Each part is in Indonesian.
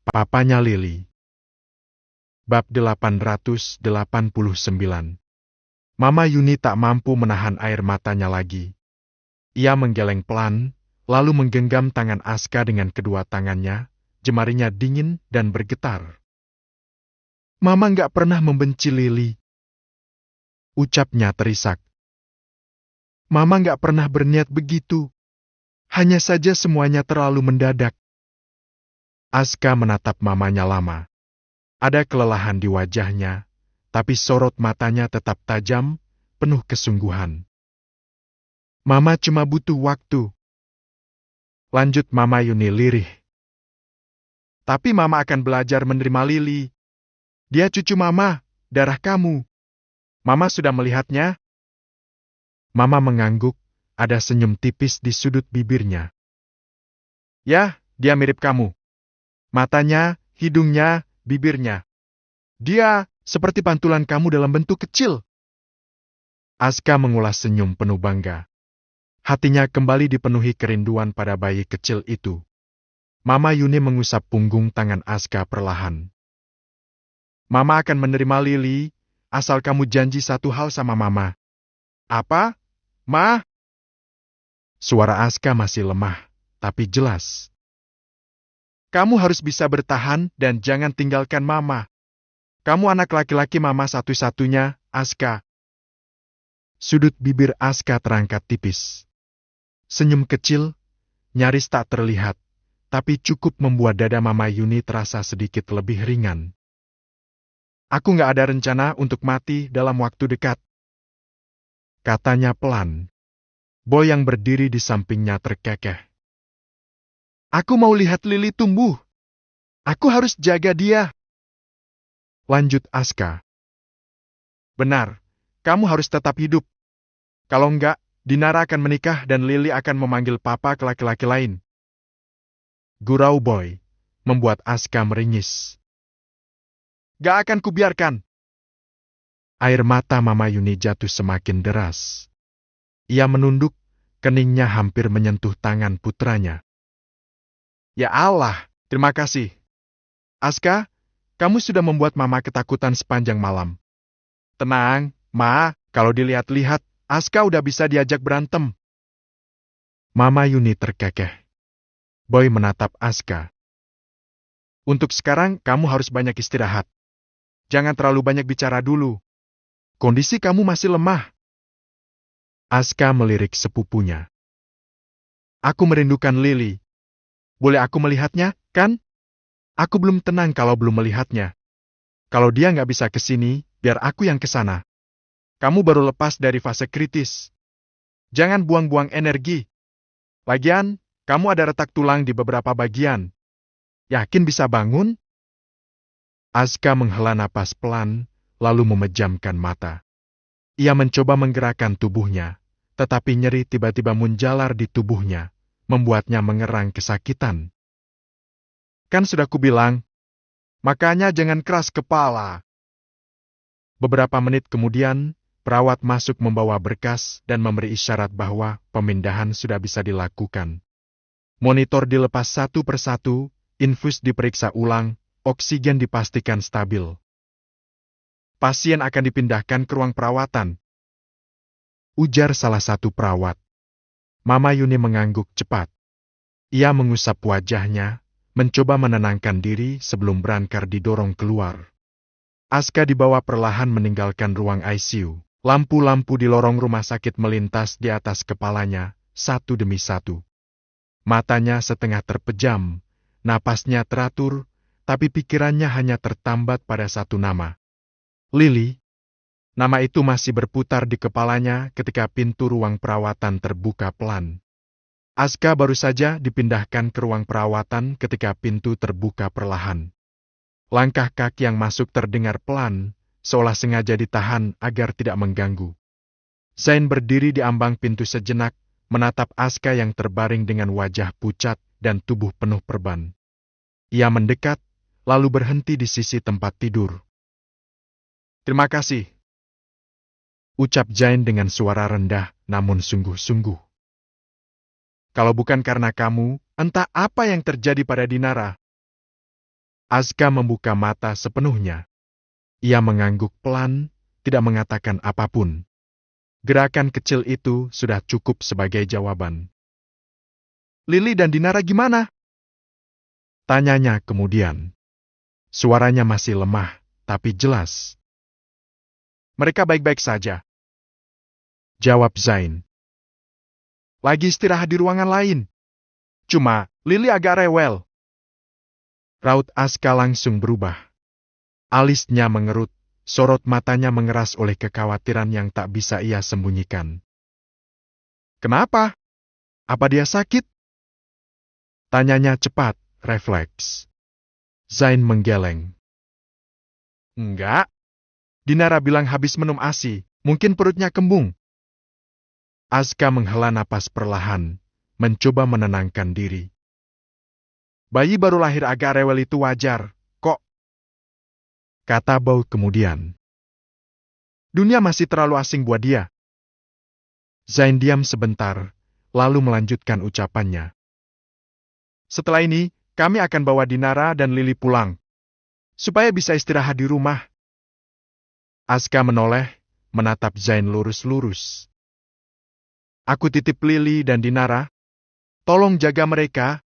Papanya Lily. Bab 889. Mama Yuni tak mampu menahan air matanya lagi. Ia menggeleng pelan, lalu menggenggam tangan Aska dengan kedua tangannya, jemarinya dingin dan bergetar. Mama nggak pernah membenci Lily, ucapnya terisak. Mama nggak pernah berniat begitu. Hanya saja semuanya terlalu mendadak. Aska menatap mamanya lama. Ada kelelahan di wajahnya, tapi sorot matanya tetap tajam, penuh kesungguhan. Mama cuma butuh waktu. Lanjut Mama Yuni lirih. Tapi Mama akan belajar menerima Lily. Dia cucu Mama, darah kamu. Mama sudah melihatnya? Mama mengangguk, ada senyum tipis di sudut bibirnya. Ya, dia mirip kamu. Matanya, hidungnya, bibirnya. Dia seperti pantulan kamu dalam bentuk kecil. Aska mengulas senyum penuh bangga. Hatinya kembali dipenuhi kerinduan pada bayi kecil itu. Mama Yuni mengusap punggung tangan Aska perlahan. Mama akan menerima Lily, asal kamu janji satu hal sama Mama. Apa? Ma? Suara Aska masih lemah, tapi jelas. Kamu harus bisa bertahan dan jangan tinggalkan Mama. Kamu anak laki-laki Mama satu-satunya, Aska. Sudut bibir Aska terangkat tipis. Senyum kecil, nyaris tak terlihat, tapi cukup membuat dada Mama Yuni terasa sedikit lebih ringan. Aku nggak ada rencana untuk mati dalam waktu dekat. Katanya pelan. Boy yang berdiri di sampingnya terkekeh. Aku mau lihat Lily tumbuh. Aku harus jaga dia. Lanjut Aska. Benar, kamu harus tetap hidup. Kalau enggak, Dinara akan menikah dan Lily akan memanggil papa ke laki-laki lain. Gurau Boy membuat Aska meringis. Gak akan kubiarkan. Air mata Mama Yuni jatuh semakin deras. Ia menunduk, keningnya hampir menyentuh tangan putranya. Ya Allah, terima kasih. Aska, kamu sudah membuat Mama ketakutan sepanjang malam. Tenang, Ma, kalau dilihat-lihat, Aska udah bisa diajak berantem. Mama Yuni terkekeh. Boy menatap Aska. Untuk sekarang, kamu harus banyak istirahat. Jangan terlalu banyak bicara dulu. Kondisi kamu masih lemah. Aska melirik sepupunya. Aku merindukan Lily. Boleh aku melihatnya, kan? Aku belum tenang kalau belum melihatnya. Kalau dia nggak bisa ke sini, biar aku yang ke sana. Kamu baru lepas dari fase kritis. Jangan buang-buang energi. Lagian, kamu ada retak tulang di beberapa bagian. Yakin bisa bangun? Aska menghela napas pelan, lalu memejamkan mata. Ia mencoba menggerakkan tubuhnya, tetapi nyeri tiba-tiba menjalar di tubuhnya, membuatnya mengerang kesakitan. Kan sudah kubilang, makanya jangan keras kepala. Beberapa menit kemudian, perawat masuk membawa berkas dan memberi isyarat bahwa pemindahan sudah bisa dilakukan. Monitor dilepas satu persatu, infus diperiksa ulang, oksigen dipastikan stabil. Pasien akan dipindahkan ke ruang perawatan, ujar salah satu perawat. Mama Yuni mengangguk cepat. Ia mengusap wajahnya, mencoba menenangkan diri sebelum Brankar didorong keluar. Aska dibawa perlahan meninggalkan ruang ICU. Lampu-lampu di lorong rumah sakit melintas di atas kepalanya, satu demi satu. Matanya setengah terpejam, napasnya teratur, tapi pikirannya hanya tertambat pada satu nama. Lily. Nama itu masih berputar di kepalanya ketika pintu ruang perawatan terbuka pelan. Aska baru saja dipindahkan ke ruang perawatan ketika pintu terbuka perlahan. Langkah kaki yang masuk terdengar pelan, seolah sengaja ditahan agar tidak mengganggu. Zain berdiri di ambang pintu sejenak, menatap Aska yang terbaring dengan wajah pucat dan tubuh penuh perban. Ia mendekat, lalu berhenti di sisi tempat tidur. Terima kasih, ucap Zain dengan suara rendah namun sungguh-sungguh. Kalau bukan karena kamu, entah apa yang terjadi pada Dinara. Aska membuka mata sepenuhnya. Ia mengangguk pelan, tidak mengatakan apapun. Gerakan kecil itu sudah cukup sebagai jawaban. Lili dan Dinara gimana? Tanyanya kemudian. Suaranya masih lemah, tapi jelas. Mereka baik-baik saja. Jawab Zain. Lagi istirahat di ruangan lain. Cuma, Lili agak rewel. Raut Aska langsung berubah. Alisnya mengerut, sorot matanya mengeras oleh kekhawatiran yang tak bisa ia sembunyikan. Kenapa? Apa dia sakit? Tanyanya cepat, refleks. Zain menggeleng. Enggak. Dinara bilang habis minum ASI, mungkin perutnya kembung. Aska menghela napas perlahan, mencoba menenangkan diri. Bayi baru lahir agak rewel itu wajar, kok. Kata Bau kemudian. Dunia masih terlalu asing buat dia. Zain diam sebentar, lalu melanjutkan ucapannya. Setelah ini, kami akan bawa Dinara dan Lili pulang. Supaya bisa istirahat di rumah. Aska menoleh, menatap Zain lurus-lurus. Aku titip Lili dan Dinara. Tolong jaga mereka.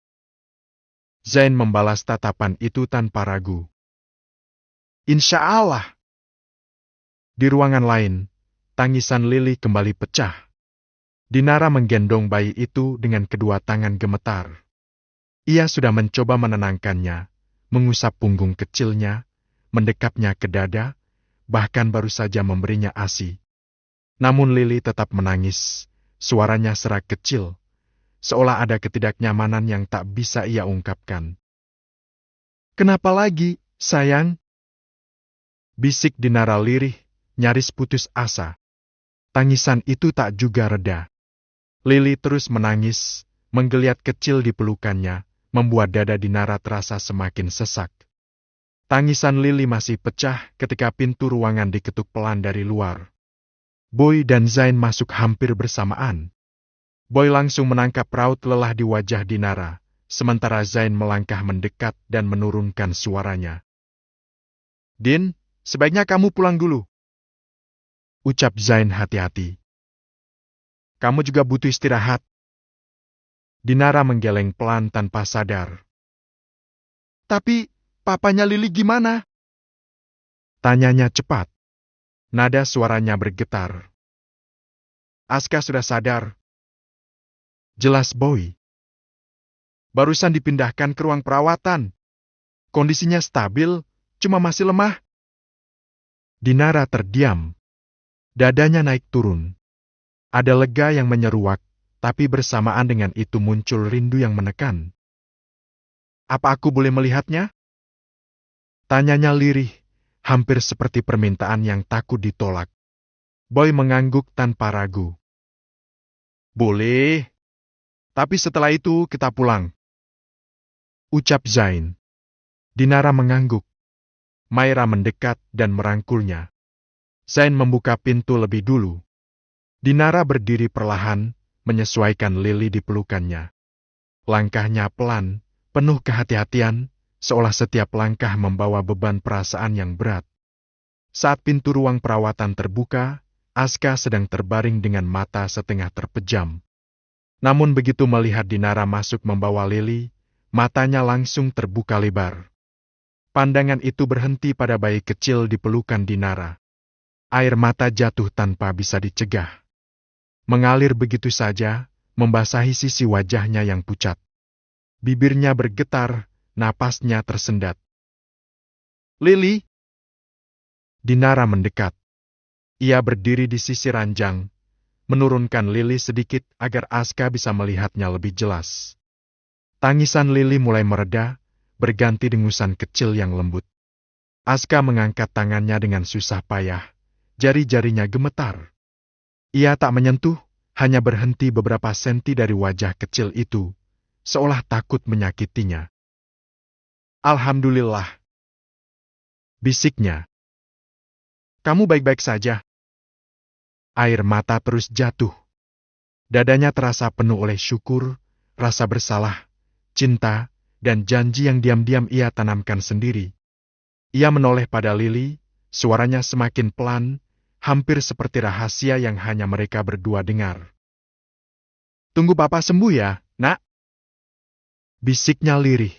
Zain membalas tatapan itu tanpa ragu. Insya Allah. Di ruangan lain, tangisan Lili kembali pecah. Dinara menggendong bayi itu dengan kedua tangan gemetar. Ia sudah mencoba menenangkannya, mengusap punggung kecilnya, mendekapnya ke dada, bahkan baru saja memberinya ASI. Namun Lili tetap menangis, suaranya serak kecil, seolah ada ketidaknyamanan yang tak bisa ia ungkapkan. Kenapa lagi, sayang? Bisik Dinara lirih, nyaris putus asa. Tangisan itu tak juga reda. Lili terus menangis, menggeliat kecil di pelukannya, membuat dada Dinara terasa semakin sesak. Tangisan Lili masih pecah ketika pintu ruangan diketuk pelan dari luar. Boy dan Zain masuk hampir bersamaan. Boy langsung menangkap raut lelah di wajah Dinara, sementara Zain melangkah mendekat dan menurunkan suaranya. Din, sebaiknya kamu pulang dulu. Ucap Zain hati-hati. Kamu juga butuh istirahat. Dinara menggeleng pelan tanpa sadar. Tapi, papanya Lili gimana? Tanyanya cepat. Nada suaranya bergetar. Aska sudah sadar. Jelas Boy. Barusan dipindahkan ke ruang perawatan. Kondisinya stabil, cuma masih lemah. Dinara terdiam. Dadanya naik turun. Ada lega yang menyeruak, tapi bersamaan dengan itu muncul rindu yang menekan. Apa aku boleh melihatnya? Tanyanya lirih, hampir seperti permintaan yang takut ditolak. Boy mengangguk tanpa ragu. Boleh, tapi setelah itu kita pulang. Ucap Zain. Dinara mengangguk. Maira mendekat dan merangkulnya. Zain membuka pintu lebih dulu. Dinara berdiri perlahan, menyesuaikan Lili di pelukannya. Langkahnya pelan, penuh kehati-hatian, seolah setiap langkah membawa beban perasaan yang berat. Saat pintu ruang perawatan terbuka, Aska sedang terbaring dengan mata setengah terpejam. Namun begitu melihat Dinara masuk membawa Lili, matanya langsung terbuka lebar. Pandangan itu berhenti pada bayi kecil di pelukan Dinara. Air mata jatuh tanpa bisa dicegah. Mengalir begitu saja, membasahi sisi wajahnya yang pucat. Bibirnya bergetar, napasnya tersendat. Lili! Dinara mendekat. Ia berdiri di sisi ranjang, menurunkan Lili sedikit agar Aska bisa melihatnya lebih jelas. Tangisan Lili mulai mereda, berganti dengusan kecil yang lembut. Aska mengangkat tangannya dengan susah payah, jari-jarinya gemetar. Ia tak menyentuh, hanya berhenti beberapa senti dari wajah kecil itu, seolah takut menyakitinya. Alhamdulillah. Bisiknya. Kamu baik-baik saja. Air mata terus jatuh. Dadanya terasa penuh oleh syukur, rasa bersalah, cinta, dan janji yang diam-diam ia tanamkan sendiri. Ia menoleh pada Lily, suaranya semakin pelan, hampir seperti rahasia yang hanya mereka berdua dengar. "Tunggu Papa sembuh ya, Nak," bisiknya lirih.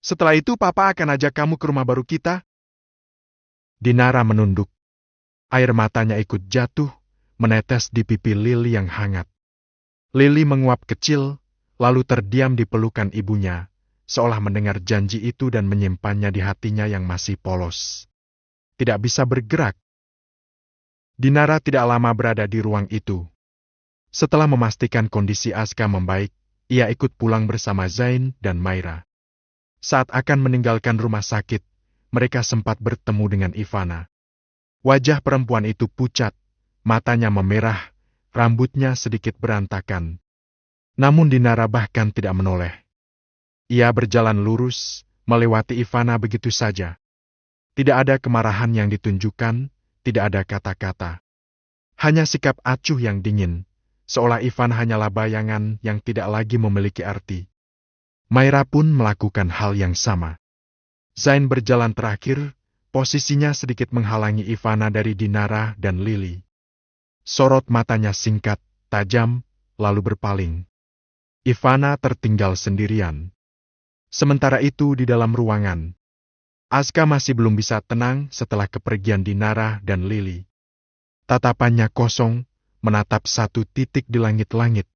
"Setelah itu Papa akan ajak kamu ke rumah baru kita." Dinara menunduk. Air matanya ikut jatuh, menetes di pipi Lily yang hangat. Lily menguap kecil, lalu terdiam di pelukan ibunya, seolah mendengar janji itu dan menyimpannya di hatinya yang masih polos. Tidak bisa bergerak. Dinara tidak lama berada di ruang itu. Setelah memastikan kondisi Aska membaik, ia ikut pulang bersama Zain dan Maira. Saat akan meninggalkan rumah sakit, mereka sempat bertemu dengan Ivana. Wajah perempuan itu pucat, matanya memerah, rambutnya sedikit berantakan. Namun Dinara bahkan tidak menoleh. Ia berjalan lurus, melewati Ivana begitu saja. Tidak ada kemarahan yang ditunjukkan, tidak ada kata-kata. Hanya sikap acuh yang dingin, seolah Ivan hanyalah bayangan yang tidak lagi memiliki arti. Maira pun melakukan hal yang sama. Zain berjalan terakhir, posisinya sedikit menghalangi Ivana dari Dinara dan Lily. Sorot matanya singkat, tajam, lalu berpaling. Ivana tertinggal sendirian. Sementara itu di dalam ruangan, Aska masih belum bisa tenang setelah kepergian Dinara dan Lily. Tatapannya kosong, menatap satu titik di langit-langit.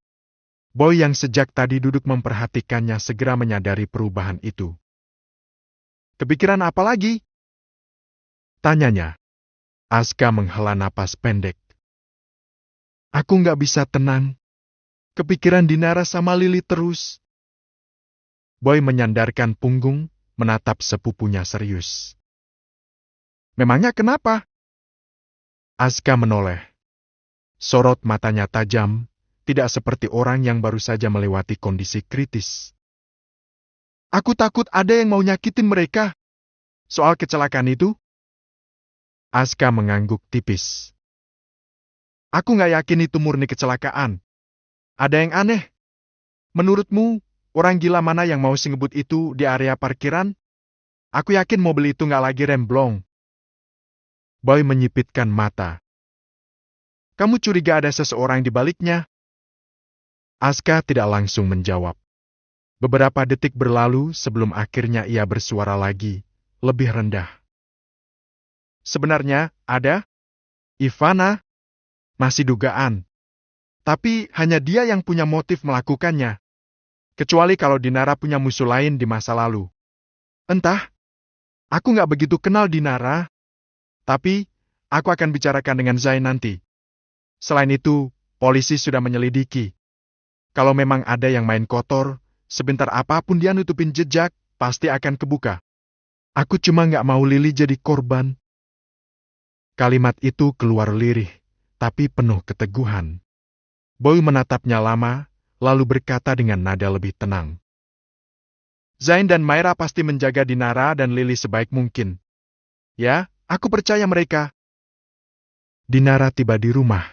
Boy yang sejak tadi duduk memperhatikannya segera menyadari perubahan itu. "Kepikiran apa lagi?" tanyanya. Aska menghela napas pendek. "Aku nggak bisa tenang. Kepikiran Dinara sama Lily terus." Boy menyandarkan punggung, menatap sepupunya serius. "Memangnya kenapa?" Aska menoleh. Sorot matanya tajam, tidak seperti orang yang baru saja melewati kondisi kritis. "Aku takut ada yang mau nyakitin mereka. Soal kecelakaan itu?" Aska mengangguk tipis. "Aku nggak yakin itu murni kecelakaan. Ada yang aneh. Menurutmu, orang gila mana yang mau ngebut itu di area parkiran? Aku yakin mobil itu nggak lagi remblong." Boy menyipitkan mata. "Kamu curiga ada seseorang di baliknya?" Aska tidak langsung menjawab. Beberapa detik berlalu sebelum akhirnya ia bersuara lagi, lebih rendah. "Sebenarnya, ada? Ivana? Masih dugaan. Tapi hanya dia yang punya motif melakukannya. Kecuali kalau Dinara punya musuh lain di masa lalu. Entah, aku nggak begitu kenal Dinara. Tapi, aku akan bicarakan dengan Zain nanti. Selain itu, polisi sudah menyelidiki. Kalau memang ada yang main kotor, sebentar apapun dia nutupin jejak, pasti akan kebuka. Aku cuma nggak mau Lily jadi korban." Kalimat itu keluar lirih, tapi penuh keteguhan. Boy menatapnya lama, lalu berkata dengan nada lebih tenang. "Zain dan Maira pasti menjaga Dinara dan Lily sebaik mungkin. Ya, aku percaya mereka." Dinara tiba di rumah.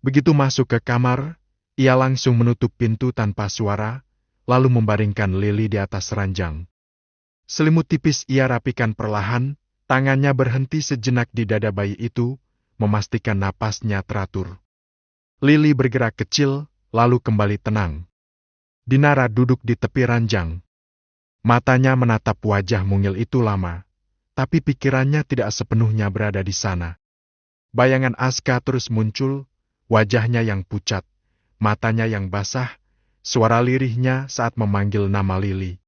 Begitu masuk ke kamar, ia langsung menutup pintu tanpa suara, lalu membaringkan Lily di atas ranjang. Selimut tipis ia rapikan perlahan, tangannya berhenti sejenak di dada bayi itu, memastikan napasnya teratur. Lily bergerak kecil, lalu kembali tenang. Dinara duduk di tepi ranjang. Matanya menatap wajah mungil itu lama, tapi pikirannya tidak sepenuhnya berada di sana. Bayangan Aska terus muncul, wajahnya yang pucat, matanya yang basah, suara lirihnya saat memanggil nama Lily.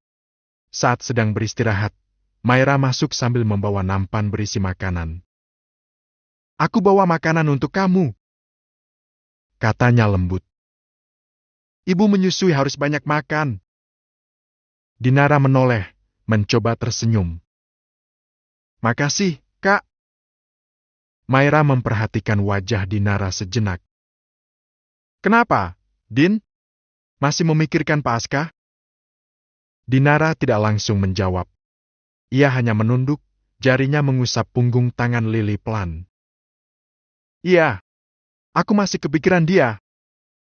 Saat sedang beristirahat, Maira masuk sambil membawa nampan berisi makanan. "Aku bawa makanan untuk kamu," katanya lembut. "Ibu menyusui harus banyak makan." Dinara menoleh, mencoba tersenyum. "Makasih, Kak." Maira memperhatikan wajah Dinara sejenak. "Kenapa, Din? Masih memikirkan Pak Aska?" Dinara tidak langsung menjawab. Ia hanya menunduk, jarinya mengusap punggung tangan Lily pelan. "Iya, aku masih kepikiran dia.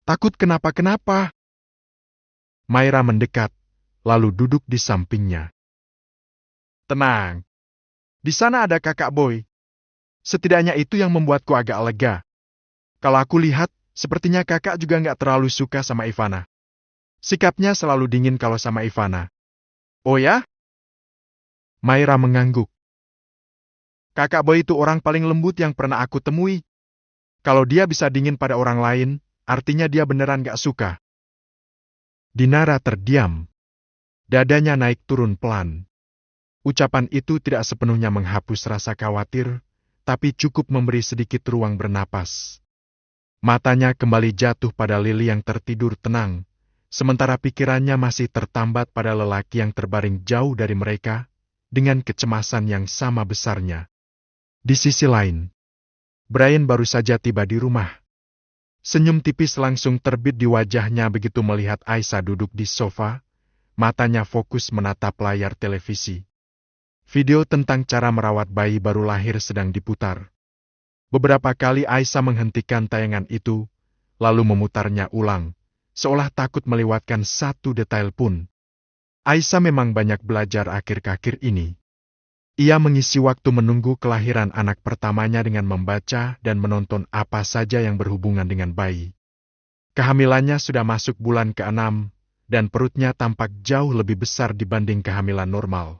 Takut kenapa-kenapa." Maira mendekat, lalu duduk di sampingnya. Tenang. Di sana ada kakak Boy. Setidaknya itu yang membuatku agak lega. Kalau aku lihat, sepertinya kakak juga nggak terlalu suka sama Ivana. Sikapnya selalu dingin kalau sama Ivana. Oh ya? Maira mengangguk. Kakak Boy itu orang paling lembut yang pernah aku temui. Kalau dia bisa dingin pada orang lain, artinya dia beneran gak suka. Dinara terdiam. Dadanya naik turun pelan. Ucapan itu tidak sepenuhnya menghapus rasa khawatir, tapi cukup memberi sedikit ruang bernapas. Matanya kembali jatuh pada Lily yang tertidur tenang, sementara pikirannya masih tertambat pada lelaki yang terbaring jauh dari mereka, dengan kecemasan yang sama besarnya. Di sisi lain, Brian baru saja tiba di rumah. Senyum tipis langsung terbit di wajahnya begitu melihat Aisyah duduk di sofa, matanya fokus menatap layar televisi. Video tentang cara merawat bayi baru lahir sedang diputar. Beberapa kali Aisyah menghentikan tayangan itu, lalu memutarnya ulang, seolah takut melewatkan satu detail pun. Aisyah memang banyak belajar akhir-akhir ini. Ia mengisi waktu menunggu kelahiran anak pertamanya dengan membaca dan menonton apa saja yang berhubungan dengan bayi. Kehamilannya sudah masuk bulan ke-6, dan perutnya tampak jauh lebih besar dibanding kehamilan normal.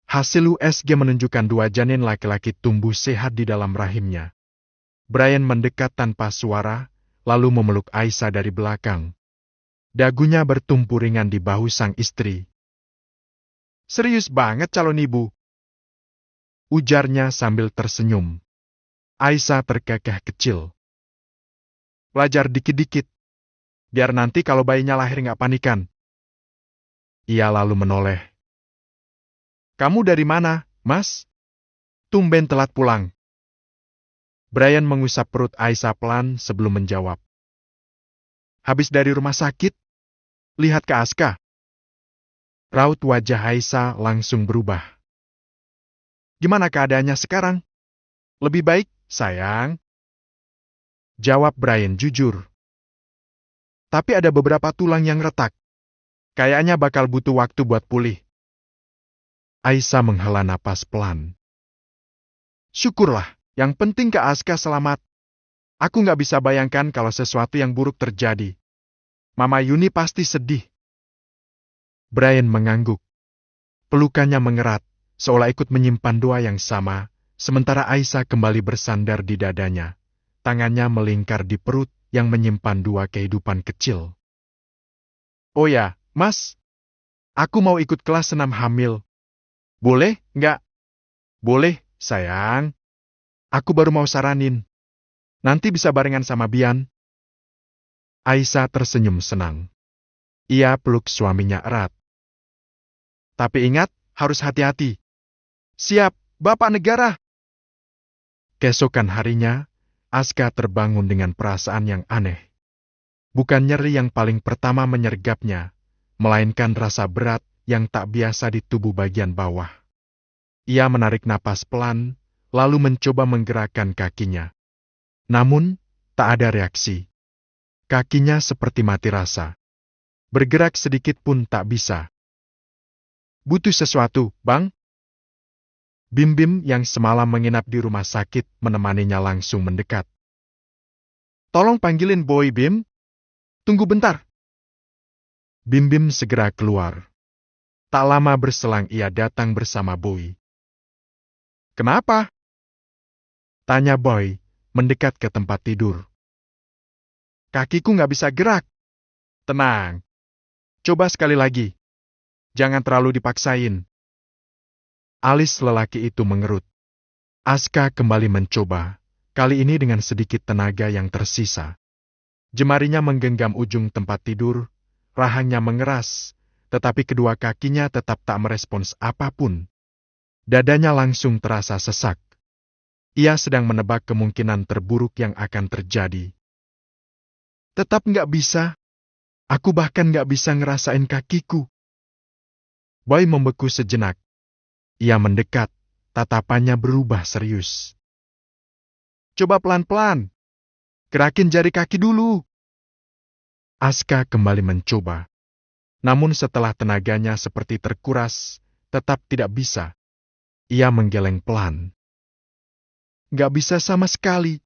Hasil USG menunjukkan 2 janin laki-laki tumbuh sehat di dalam rahimnya. Brian mendekat tanpa suara, lalu memeluk Aisyah dari belakang. Dagunya bertumpu ringan di bahu sang istri. Serius banget calon ibu, ujarnya sambil tersenyum. Aisyah terkekeh kecil. Belajar dikit-dikit, biar nanti kalau bayinya lahir nggak panikan. Ia lalu menoleh. Kamu dari mana, Mas? Tumben telat pulang. Brian mengusap perut Aisyah pelan sebelum menjawab. Habis dari rumah sakit? Lihat ke Aska. Raut wajah Aisyah langsung berubah. Gimana keadaannya sekarang? Lebih baik, sayang. Jawab Brian jujur. Tapi ada beberapa tulang yang retak. Kayaknya bakal butuh waktu buat pulih. Aisyah menghela napas pelan. Syukurlah, yang penting Kak Aska selamat. Aku nggak bisa bayangkan kalau sesuatu yang buruk terjadi. Mama Yuni pasti sedih. Brian mengangguk. Pelukannya mengerat, seolah ikut menyimpan doa yang sama, sementara Aisyah kembali bersandar di dadanya. Tangannya melingkar di perut yang menyimpan 2 kehidupan kecil. Oh ya, Mas. Aku mau ikut kelas senam hamil. Boleh, nggak? Boleh, sayang. Aku baru mau saranin. Nanti bisa barengan sama Bian. Aisyah tersenyum senang. Ia peluk suaminya erat. Tapi ingat, harus hati-hati. Siap, Bapak Negara. Keesokan harinya, Aska terbangun dengan perasaan yang aneh. Bukan nyeri yang paling pertama menyergapnya, melainkan rasa berat yang tak biasa di tubuh bagian bawah. Ia menarik napas pelan, lalu mencoba menggerakkan kakinya. Namun, tak ada reaksi. Kakinya seperti mati rasa. Bergerak sedikit pun tak bisa. Butuh sesuatu, Bang? Bim-Bim yang semalam menginap di rumah sakit menemaninya langsung mendekat. Tolong panggilin Boy, Bim. Tunggu bentar. Bim-Bim segera keluar. Tak lama berselang ia datang bersama Boy. Kenapa? Tanya Boy, mendekat ke tempat tidur. Kakiku nggak bisa gerak. Tenang. Coba sekali lagi. Jangan terlalu dipaksain. Alis lelaki itu mengerut. Aska kembali mencoba, kali ini dengan sedikit tenaga yang tersisa. Jemarinya menggenggam ujung tempat tidur, rahangnya mengeras, tetapi kedua kakinya tetap tak merespons apapun. Dadanya langsung terasa sesak. Ia sedang menebak kemungkinan terburuk yang akan terjadi. Tetap nggak bisa. Aku bahkan nggak bisa ngerasain kakiku. Boy membeku sejenak. Ia mendekat, tatapannya berubah serius. Coba pelan-pelan. Gerakin jari kaki dulu. Aska kembali mencoba. Namun setelah tenaganya seperti terkuras, tetap tidak bisa. Ia menggeleng pelan. Gak bisa sama sekali.